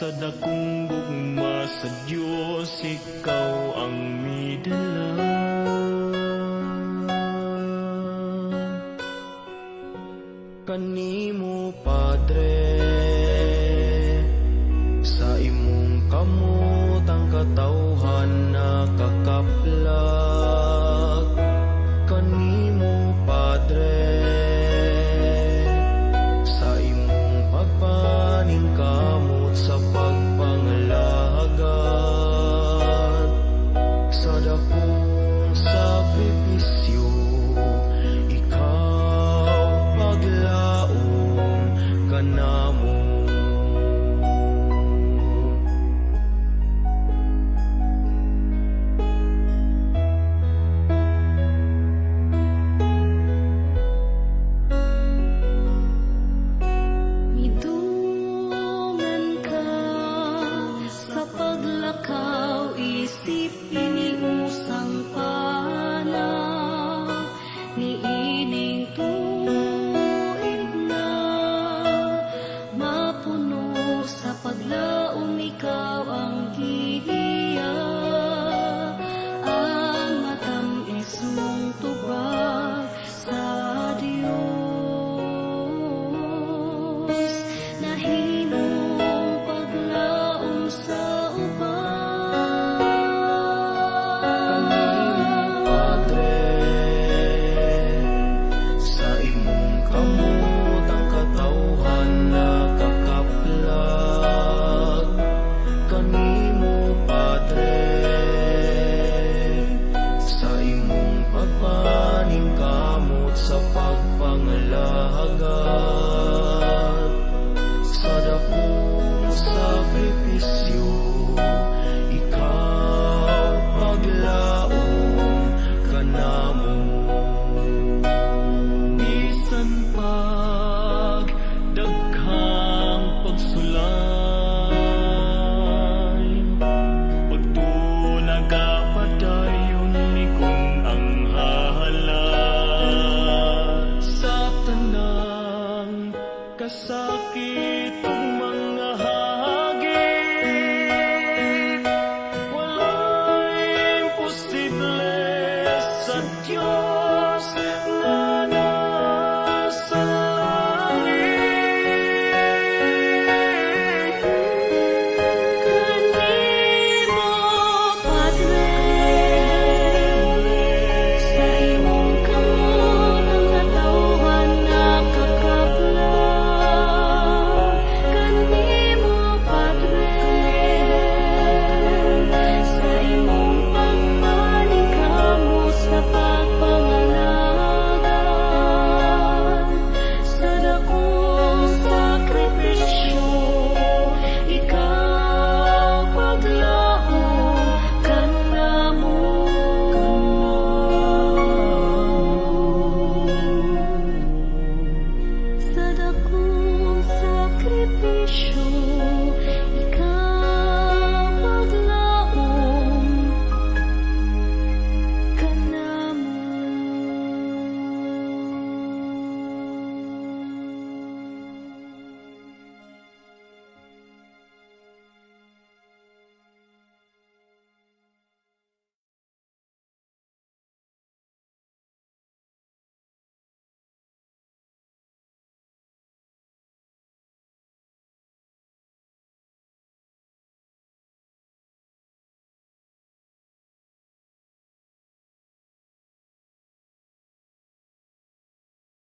Sa dakong gugma sa Diyos, ikaw ang midala. Kanimo, Padre, sa imong kamot ang katawhan nakakaplak. Kanimo, Padre, sa imong pagpaningkamot sa pagpangalagat. Sa dakong sakripisyo, ikaw paglaom kanamo. Midungan ka sa paglakaw, isip iniusang panaw, niining tuig na mapuno sa paglaom, ikaw ang gihiya, ang matamis mong tubag sa Diyos. Nahinong paglaom sa uban. Kanimo, Padre, sa imong kamot ang katawhan nakakaplak. Kanimo, Padre, sa imong pagpaningkamot sa pagpangalagat. Sa dakong sakripisyo, ikaw paglaom kanamo. Bisan pag daghang pagsulay, pagtunagapadayon ni kung ang hahalat. Sa tanang kasakit